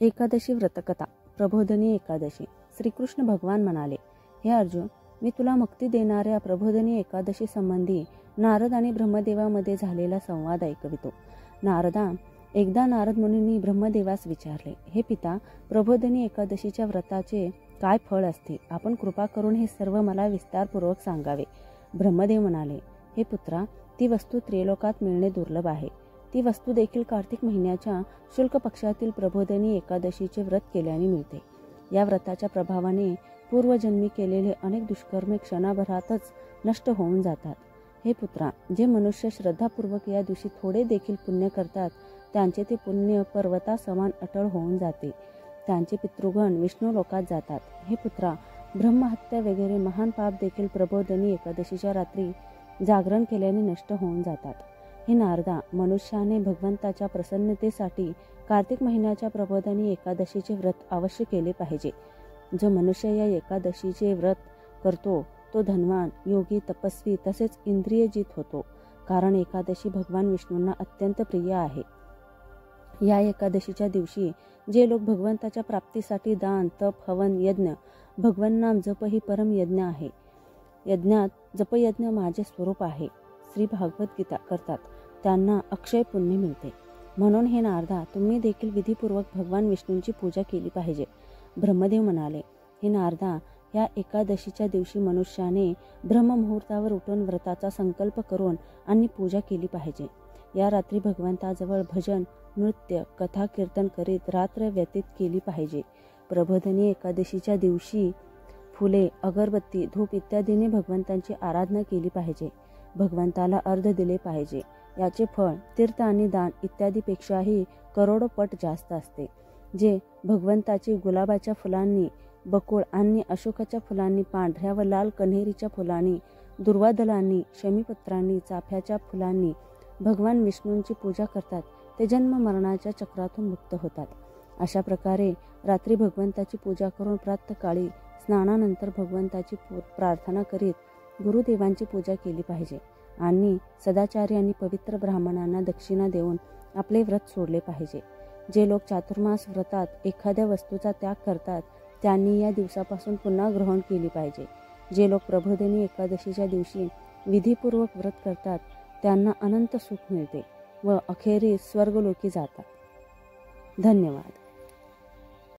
एकादशी व्रतकथा. प्रबोधिनी एकादशी. श्रीकृष्ण भगवान म्हणाले, हे अर्जुन, मी तुला मुक्ती देणाऱ्या प्रबोधिनी एकादशी संबंधी नारद आणि ब्रह्मदेवामध्ये झालेला संवाद ऐकवितो. एकदा नारद मुनींनी ब्रह्मदेवास विचारले, हे पिता, प्रबोधिनी एकादशीच्या व्रताचे काय फळ असते? आपण कृपा करून हे सर्व मला विस्तारपूर्वक सांगावे. ब्रह्मदेव म्हणाले, हे पुत्रा, ती वस्तू त्रैलोकात मिळणे दुर्लभ आहे. ती वस्तू देखील कार्तिक महिन्याच्या शुक्ल पक्षातील प्रबोधिनी एकादशीचे व्रत केल्याने मिळते. या व्रताच्या प्रभावाने पूर्वजन्मी केलेले अनेक दुष्कर्मे क्षणाभरातच नष्ट होऊन जातात. हे पुत्रा, जे मनुष्य श्रद्धापूर्वक या दिवशी थोडे देखील पुण्य करतात, त्यांचे ते पुण्य पर्वतासमान अटळ होऊन जाते. त्यांचे पितृगण विष्णू लोकात जातात. हे पुत्रा, ब्रह्महत्या वगैरे महान पाप देखील प्रबोधिनी एकादशीच्या रात्री जागरण केल्याने नष्ट होऊन जातात. हे नारदा, मनुष्याने भगवंताच्या प्रसन्नतेसाठी कार्तिक महिन्याच्या प्रबोधिनी एकादशीचे व्रत अवश्य केले पाहिजे. जो मनुष्य या एकादशीचे व्रत करतो तो धनवान, योगी, तपस्वी तसेच इंद्रियजित होतो, कारण एकादशी भगवान विष्णूंना अत्यंत प्रिय आहे. या एकादशीच्या दिवशी जे लोक भगवंताच्या प्राप्तीसाठी दान, तप, हवन, यज्ञ, भगवन नाम जप ही परम यज्ञ आहे. यज्ञात जपयज्ञ माझे स्वरूप आहे, श्री भागवत गीता करतात, त्यांना अक्षय पुण्य मिळते. म्हणून हे नारदा, तुम्ही देखील विधीपूर्वक भगवान विष्णूंची पूजा केली पाहिजे. ब्रह्मदेव म्हणाले, हे नारदा, या एकादशीच्या दिवशी मनुष्याने ब्रह्ममुहूर्तावर उठून व्रताचा संकल्प करून आणि पूजा केली पाहिजे. या रात्री भगवंताजवळ भजन, नृत्य, कथा, कीर्तन करीत रात्र व्यतीत केली पाहिजे. प्रबोधिनी एकादशीच्या दिवशी फुले, अगरबत्ती, धूप इत्यादीने भगवंतांची आराधना केली पाहिजे. भगवंताला अर्घ्य दिले पाहिजे. याचे फळ तीर्थ आणि दान इत्यादीपेक्षाही करोडो पट जास्त असते. जे भगवंताची गुलाबाच्या फुलांनी, बकुळ आणि अशोकाच्या फुलांनी, पांढऱ्या व लाल कन्हेरीच्या फुलांनी, दुर्वादलांनी, शमीपत्रांनी, चाफ्याच्या फुलांनी भगवान विष्णूंची पूजा करतात, ते जन्म मरणाच्या चक्रातून मुक्त होतात. अशा प्रकारे रात्री भगवंताची पूजा करून प्रातःकाळी स्नानानंतर भगवंताची प्रार्थना करीत गुरुदेवांची पूजा केली पाहिजे आणि सदाचारी आणि पवित्र ब्राह्मणांना दक्षिणा देऊन आपले व्रत सोडले पाहिजे. जे लोक चातुर्मास व्रतात एखाद्या वस्तूचा त्याग करतात, त्यांनी या दिवसापासून पुन्हा ग्रहण केली पाहिजे. जे लोक प्रबोधिनी एकादशीच्या दिवशी विधीपूर्वक व्रत करतात, त्यांना अनंत सुख मिळते व अखेरीस स्वर्गलोकी जातात. धन्यवाद.